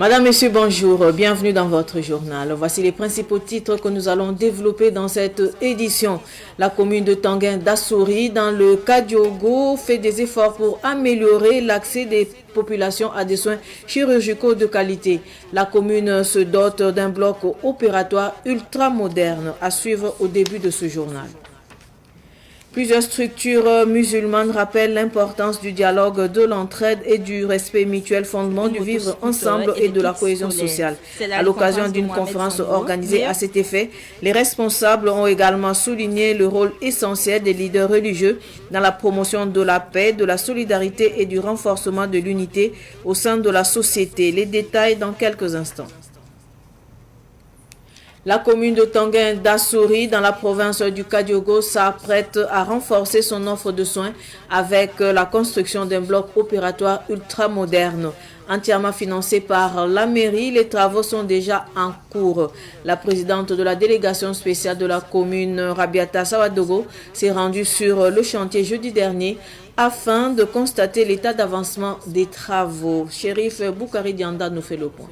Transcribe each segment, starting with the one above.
Madame, Monsieur, bonjour, bienvenue dans votre journal. Voici les principaux titres que nous allons développer dans cette édition. La commune de Tanguin d'Assouri, dans le Kadiogo, fait des efforts pour améliorer l'accès des populations à des soins chirurgicaux de qualité. La commune se dote d'un bloc opératoire ultra moderne, à suivre au début de ce journal. Plusieurs structures musulmanes rappellent l'importance du dialogue, de l'entraide et du respect mutuel, fondement du vivre ensemble et de la cohésion sociale. À l'occasion d'une conférence organisée à cet effet, les responsables ont également souligné le rôle essentiel des leaders religieux dans la promotion de la paix, de la solidarité et du renforcement de l'unité au sein de la société. Les détails dans quelques instants. La commune de Tanguin d'Assouri, dans la province du Kadiogo, s'apprête à renforcer son offre de soins avec la construction d'un bloc opératoire ultramoderne. Entièrement financé par la mairie, les travaux sont déjà en cours. La présidente de la délégation spéciale de la commune, Rabiata Sawadogo, s'est rendue sur le chantier jeudi dernier afin de constater l'état d'avancement des travaux. Shérif Boukari Dianda nous fait le point.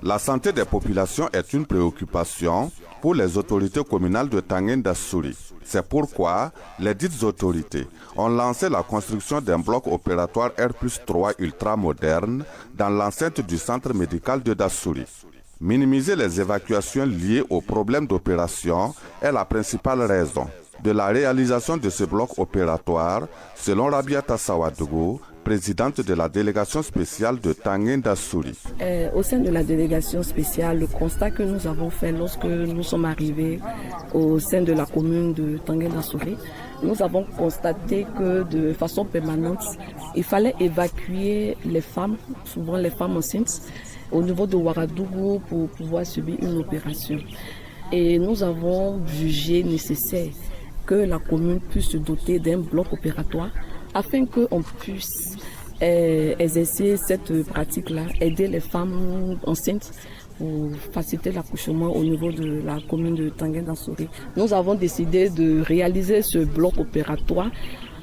La santé des populations est une préoccupation pour les autorités communales de Tanguin d'Assouri. C'est pourquoi les dites autorités ont lancé la construction d'un bloc opératoire R+3 ultramoderne dans l'enceinte du centre médical de Dassouri. Minimiser les évacuations liées aux problèmes d'opération est la principale raison de la réalisation de ce bloc opératoire, selon Rabiata Sawadogo, présidente de la délégation spéciale de Tanguin d'Assouri. Au sein de la délégation spéciale, le constat que nous avons fait lorsque nous sommes arrivés au sein de la commune de Tanguin d'Assouri, nous avons constaté que de façon permanente, il fallait évacuer les femmes, souvent les femmes enceintes, au niveau de Ouagadougou pour pouvoir subir une opération. Et nous avons jugé nécessaire que la commune puisse se doter d'un bloc opératoire afin qu'on puisse exercer cette pratique-là, aider les femmes enceintes pour faciliter l'accouchement au niveau de la commune de Tanguin d'Assouri. Nous avons décidé de réaliser ce bloc opératoire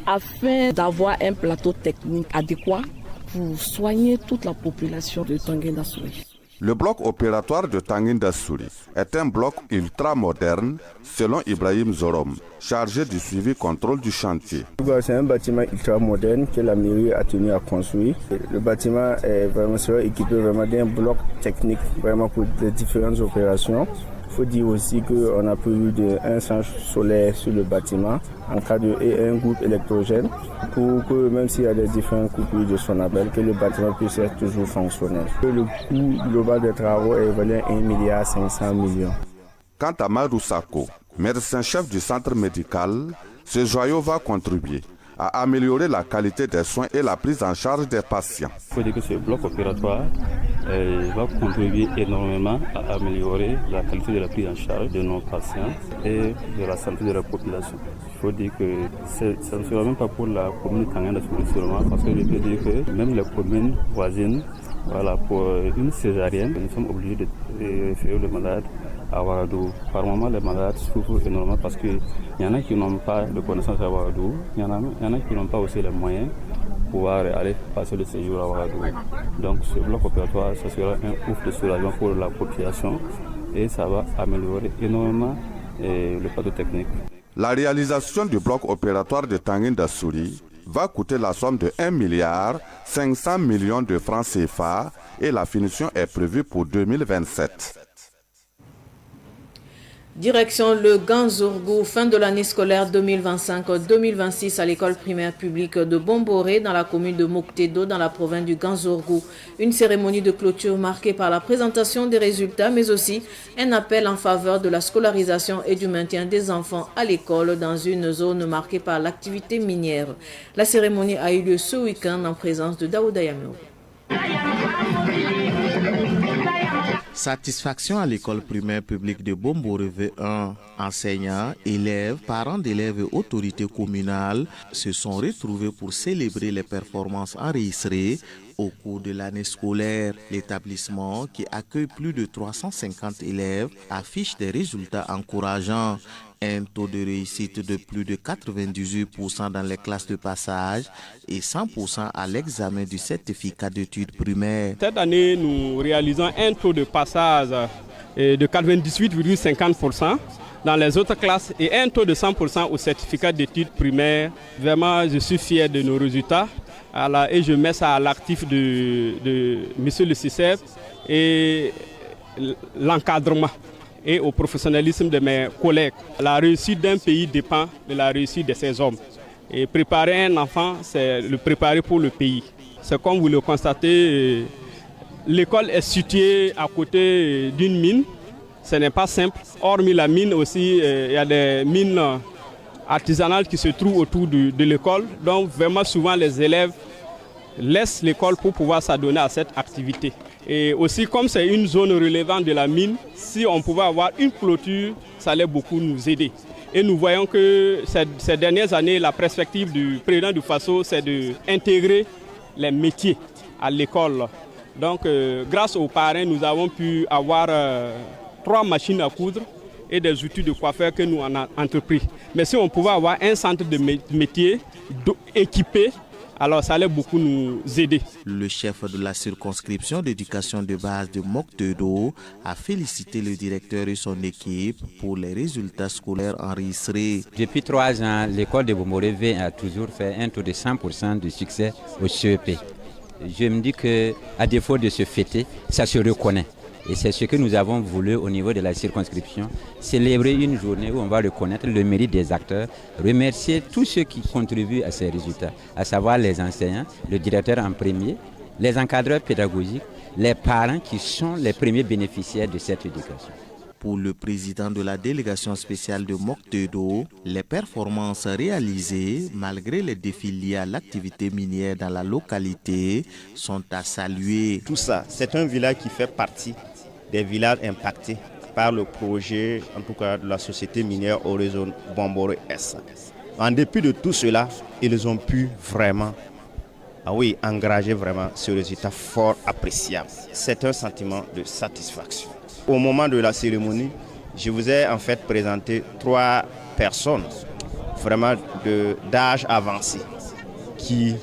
afin d'avoir un plateau technique adéquat pour soigner toute la population de Tanguin d'Assouri. Le bloc opératoire de Tanguin d'Assouri est un bloc ultra-moderne, selon Ibrahim Zorom, chargé du suivi-contrôle du chantier. C'est un bâtiment ultra-moderne que la mairie a tenu à construire. Le bâtiment est vraiment équipé d'un bloc technique vraiment pour les différentes opérations. Il faut dire aussi qu'on a prévu un centre solaire sur le bâtiment et un groupe électrogène pour que même s'il y a des différentes coupures de Sonabel, que le bâtiment puisse être toujours fonctionnel. Le coût global des travaux est évalué à 1,5 milliard. Quant à Marou Sako, médecin-chef du centre médical, ce joyau va contribuer à améliorer la qualité des soins et la prise en charge des patients. Il faut dire que ce bloc opératoire va contribuer énormément à améliorer la qualité de la prise en charge de nos patients et de la santé de la population. Il faut dire que ça ne sera même pas pour la commune de Tanguin d'Assouri seulement, parce que je peux dire que même les communes voisines, voilà, pour une césarienne, nous sommes obligés de référer le malade à Ouagadougou. Par moment, les malades souffrent énormément parce qu'il y en a qui n'ont pas de connaissances à Ouagadougou, il y en a qui n'ont pas aussi les moyens pour pouvoir aller passer le séjour à Ouagadougou. Donc ce bloc opératoire, ça sera un ouf de soulagement pour la population et ça va améliorer énormément le plateau technique. La réalisation du bloc opératoire de Tanguin d'Assouri va coûter la somme de 1,5 milliard de francs CFA et la finition est prévue pour 2027. Direction le Ganzourgou, fin de l'année scolaire 2025-2026 à l'école primaire publique de Bomboré dans la commune de Moktedo dans la province du Ganzourgou. Une cérémonie de clôture marquée par la présentation des résultats mais aussi un appel en faveur de la scolarisation et du maintien des enfants à l'école dans une zone marquée par l'activité minière. La cérémonie a eu lieu ce week-end en présence de Daouda Yamou. Satisfaction à l'école primaire publique de Bomboré 1. Enseignants, élèves, parents d'élèves et autorités communales se sont retrouvés pour célébrer les performances enregistrées au cours de l'année scolaire. L'établissement, qui accueille plus de 350 élèves, affiche des résultats encourageants. Un taux de réussite de plus de 98% dans les classes de passage et 100% à l'examen du certificat d'études primaires. Cette année, nous réalisons un taux de passage de 98,50% dans les autres classes et un taux de 100% au certificat d'études primaires. Vraiment, je suis fier de nos résultats et je mets ça à l'actif de M. le CICEP et l'encadrement et au professionnalisme de mes collègues. La réussite d'un pays dépend de la réussite de ses hommes. Et préparer un enfant, c'est le préparer pour le pays. C'est comme vous le constatez, l'école est située à côté d'une mine. Ce n'est pas simple. Hormis la mine aussi, il y a des mines artisanales qui se trouvent autour de l'école. Donc vraiment souvent les élèves laissent l'école pour pouvoir s'adonner à cette activité. Et aussi comme c'est une zone relevante de la mine, si on pouvait avoir une clôture, ça allait beaucoup nous aider. Et nous voyons que ces dernières années, la perspective du président du FASO, c'est d'intégrer les métiers à l'école. Donc grâce aux parrains, nous avons pu avoir 3 machines à coudre et des outils de coiffeur que nous avons entrepris. Mais si on pouvait avoir un centre de métier équipé, alors ça allait beaucoup nous aider. Le chef de la circonscription d'éducation de base de Moktedo a félicité le directeur et son équipe pour les résultats scolaires enregistrés. Depuis 3 ans, l'école de Bomboré a toujours fait un taux de 100% de succès au CEP. Je me dis qu'à défaut de se fêter, ça se reconnaît. Et c'est ce que nous avons voulu au niveau de la circonscription, célébrer une journée où on va reconnaître le mérite des acteurs, remercier tous ceux qui contribuent à ces résultats, à savoir les enseignants, le directeur en premier, les encadreurs pédagogiques, les parents qui sont les premiers bénéficiaires de cette éducation. Pour le président de la délégation spéciale de Moktedo, les performances réalisées, malgré les défis liés à l'activité minière dans la localité, sont à saluer. Tout ça, c'est un village qui fait partie des villages impactés par le projet, en tout cas de la société minière Horizon Bomboré S. En dépit de tout cela, ils ont pu vraiment, engager vraiment ce résultat fort appréciable. C'est un sentiment de satisfaction. Au moment de la cérémonie, je vous ai en fait présenté 3 personnes vraiment d'âge avancé qui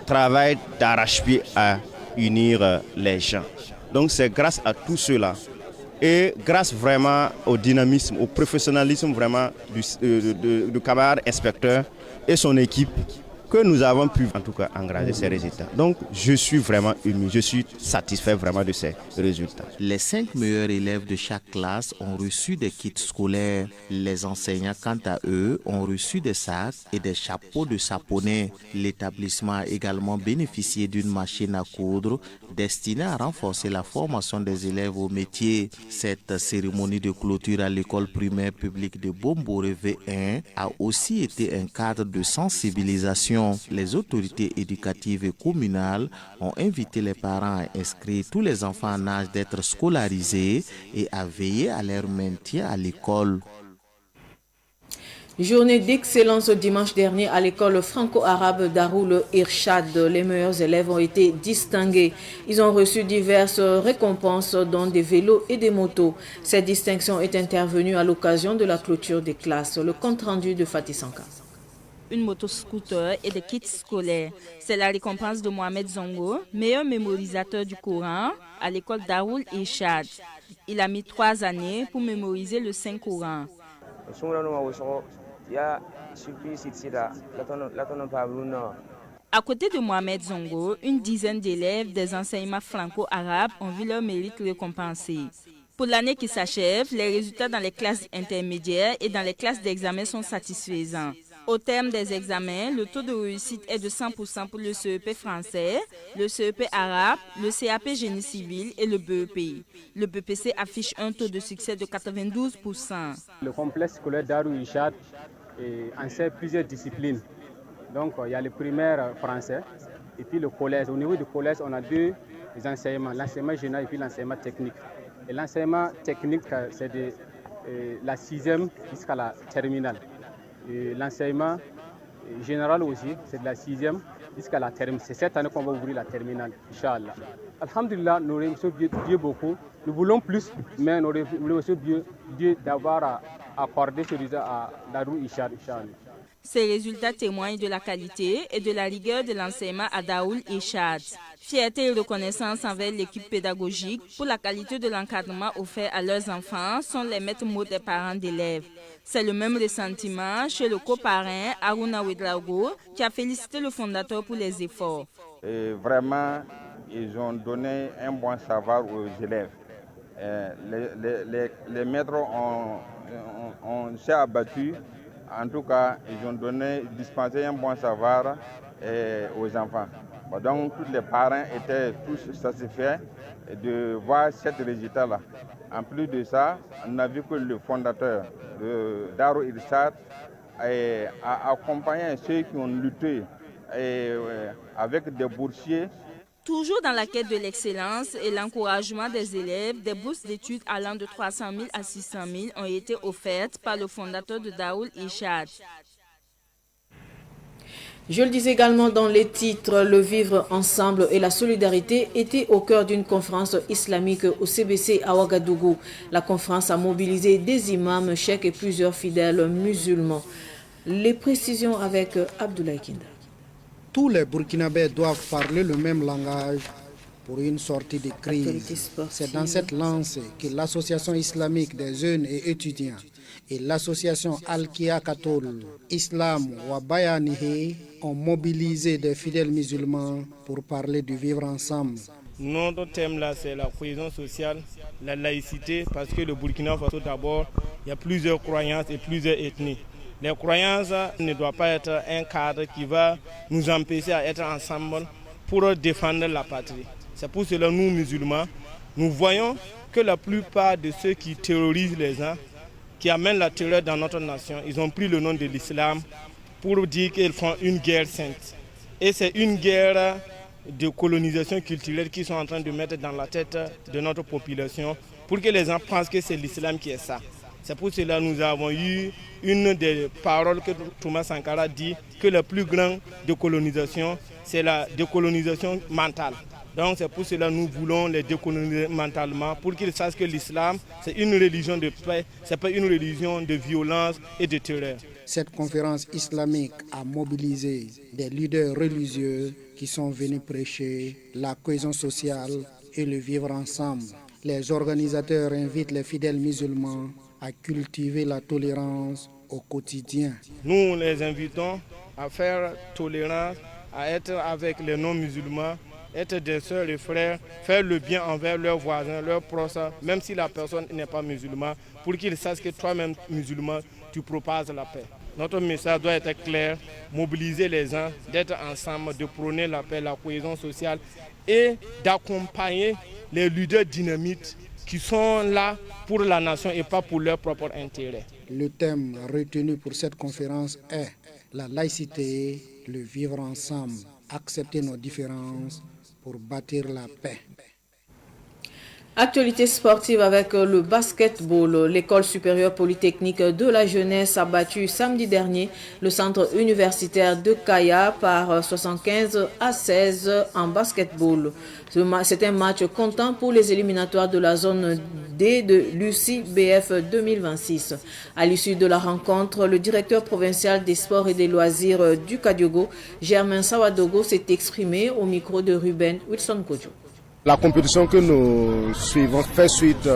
travaillent d'arrache-pied à unir les gens. Donc c'est grâce à tout cela et grâce vraiment au dynamisme, au professionnalisme vraiment du camarade inspecteur et son équipe que nous avons pu en tout cas engranger ces résultats. Donc je suis vraiment ému, je suis satisfait vraiment de ces résultats. Les 5 meilleurs élèves de chaque classe ont reçu des kits scolaires. Les enseignants, quant à eux, ont reçu des sacs et des chapeaux de saponnais. L'établissement a également bénéficié d'une machine à coudre destinée à renforcer la formation des élèves au métier. Cette cérémonie de clôture à l'école primaire publique de Bomboré V1 a aussi été un cadre de sensibilisation. Les autorités éducatives et communales ont invité les parents à inscrire tous les enfants en âge d'être scolarisés et à veiller à leur maintien à l'école. Journée d'excellence dimanche dernier à l'école franco-arabe Darul Irshad. Les meilleurs élèves ont été distingués. Ils ont reçu diverses récompenses, dont des vélos et des motos. Cette distinction est intervenue à l'occasion de la clôture des classes. Le compte rendu de Fatih Sanka. Une moto-scooter et des kits scolaires. C'est la récompense de Mohamed Zongo, meilleur mémorisateur du Coran à l'école Darul Irshad. Il a mis 3 années pour mémoriser le Saint-Coran. À côté de Mohamed Zongo, une dizaine d'élèves des enseignements franco-arabes ont vu leur mérite récompensé. Pour l'année qui s'achève, les résultats dans les classes intermédiaires et dans les classes d'examen sont satisfaisants. Au terme des examens, le taux de réussite est de 100% pour le CEP français, le CEP arabe, le CAP génie civil et le BEP. Le BPC affiche un taux de succès de 92%. Le complexe scolaire Darul Irshad enseigne plusieurs disciplines. Donc il y a le primaire français et puis le collège. Au niveau du collège, on a 2 enseignements, l'enseignement général et puis l'enseignement technique. Et l'enseignement technique, c'est de la 6e jusqu'à la terminale. L'enseignement général aussi, c'est de la 6e jusqu'à la terminale. C'est cette année qu'on va ouvrir la terminale, Inch'Allah. Alhamdulillah, nous remercions Dieu beaucoup. Nous voulons plus, mais nous remercions Dieu d'avoir accorder ce résultat à Darou Ishad. Ces résultats témoignent de la qualité et de la rigueur de l'enseignement à Daoul Ishad. Fierté et reconnaissance envers l'équipe pédagogique pour la qualité de l'encadrement offert à leurs enfants sont les maîtres mots des parents d'élèves. C'est le même ressentiment chez le coparrain Aruna Ouedraogo qui a félicité le fondateur pour les efforts. Et vraiment, ils ont donné un bon savoir aux élèves. Les maîtres ont s'est abattus. En tout cas, ils ont dispensé un bon savoir aux enfants. Donc, tous les parents étaient tous satisfaits de voir ce résultat-là. En plus de ça, on a vu que le fondateur de Darou Ishad a accompagné ceux qui ont lutté avec des boursiers. Toujours dans la quête de l'excellence et l'encouragement des élèves, des bourses d'études allant de 300 000 à 600 000 ont été offertes par le fondateur de Daoul Ishad. Je le disais également dans les titres, le vivre ensemble et la solidarité étaient au cœur d'une conférence islamique au CBC à Ouagadougou. La conférence a mobilisé des imams, cheikhs et plusieurs fidèles musulmans. Les précisions avec Abdoulaye Kinda. Tous les Burkinabés doivent parler le même langage pour une sortie de crise. C'est dans cette lancée que l'Association islamique des jeunes et étudiants et l'Association Al-Kia Katol Islam wa Bayanihi ont mobilisé des fidèles musulmans pour parler du vivre ensemble. Notre thème là, c'est la cohésion sociale, la laïcité, parce que le Burkina Faso d'abord, il y a plusieurs croyances et plusieurs ethnies. Les croyances ne doivent pas être un cadre qui va nous empêcher à être ensemble pour défendre la patrie. C'est pour cela que nous, musulmans, nous voyons que la plupart de ceux qui terrorisent les gens, qui amènent la terreur dans notre nation, ils ont pris le nom de l'islam pour dire qu'ils font une guerre sainte. Et c'est une guerre de colonisation culturelle qu'ils sont en train de mettre dans la tête de notre population pour que les gens pensent que c'est l'islam qui est ça. C'est pour cela que nous avons eu une des paroles que Thomas Sankara dit, que le plus grand décolonisation, c'est la décolonisation mentale. Donc c'est pour cela que nous voulons les décoloniser mentalement, pour qu'ils sachent que l'islam, c'est une religion de paix, ce n'est pas une religion de violence et de terreur. Cette conférence islamique a mobilisé des leaders religieux qui sont venus prêcher la cohésion sociale et le vivre ensemble. Les organisateurs invitent les fidèles musulmans à cultiver la tolérance au quotidien. Nous les invitons à faire tolérance, à être avec les non-musulmans, être des sœurs et frères, faire le bien envers leurs voisins, leurs proches, même si la personne n'est pas musulmane, pour qu'ils sachent que toi-même, musulman, tu propages la paix. Notre message doit être clair, mobiliser les gens, d'être ensemble, de prôner la paix, la cohésion sociale et d'accompagner les leaders dynamites qui sont là pour la nation et pas pour leur propre intérêt. Le thème retenu pour cette conférence est la laïcité, le vivre ensemble, accepter nos différences pour bâtir la paix. Actualité sportive avec le basketball. L'école supérieure polytechnique de la jeunesse a battu samedi dernier le centre universitaire de Kaya par 75 à 16 en basketball. C'est un match comptant pour les éliminatoires de la zone D de l'UCBF 2026. À l'issue de la rencontre, le directeur provincial des sports et des loisirs du Kadiogo, Germain Sawadogo, s'est exprimé au micro de Ruben Wilson Kojo. La compétition que nous suivons fait suite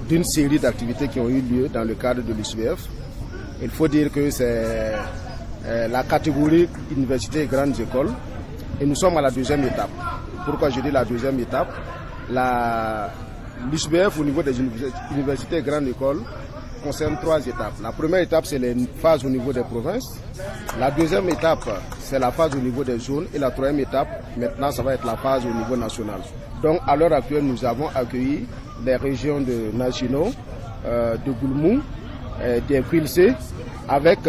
d'une série d'activités qui ont eu lieu dans le cadre de l'UCBF. Il faut dire que c'est la catégorie université et grandes écoles et nous sommes à la deuxième étape. Pourquoi je dis la deuxième étape? L'UCBF au niveau des universités et grandes écoles concerne 3 étapes. La première étape, c'est les phases au niveau des provinces. La deuxième étape, c'est la phase au niveau des zones. Et la troisième étape, maintenant, ça va être la phase au niveau national. Donc, à l'heure actuelle, nous avons accueilli les régions de Nagino, de Goulmou, des Quilcé, avec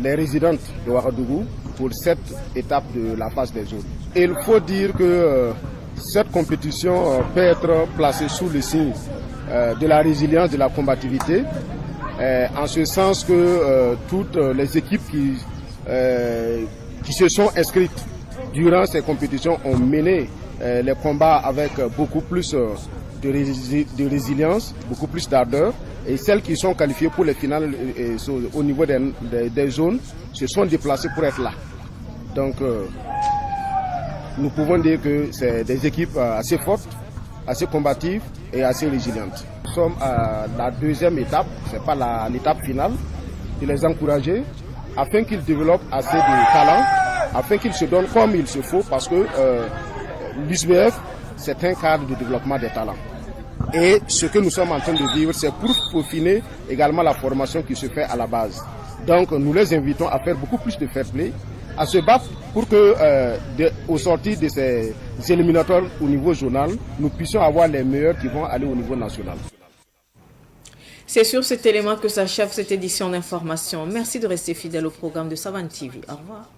les résidentes de Ouagadougou pour cette étape de la phase des zones. Et il faut dire que cette compétition peut être placée sous le signe de la résilience, de la combativité, en ce sens que toutes les équipes qui se sont inscrites durant ces compétitions ont mené les combats avec beaucoup plus de résilience, beaucoup plus d'ardeur Et celles qui sont qualifiées pour les finales au niveau des zones se sont déplacées pour être là. Donc nous pouvons dire que c'est des équipes assez fortes, assez combatives et assez résilientes. Nous sommes à la deuxième étape, ce n'est pas l'étape finale, de les encourager afin qu'ils développent assez de talent, afin qu'ils se donnent comme il se faut, parce que l'USBF, c'est un cadre de développement des talents. Et ce que nous sommes en train de vivre, c'est pour peaufiner également la formation qui se fait à la base. Donc nous les invitons à faire beaucoup plus de fair play, à se battre pour que, au sortir de ces éliminatoires au niveau zonal, nous puissions avoir les meilleurs qui vont aller au niveau national. C'est sur cet élément que s'achève cette édition d'information. Merci de rester fidèle au programme de Savane TV. Au revoir.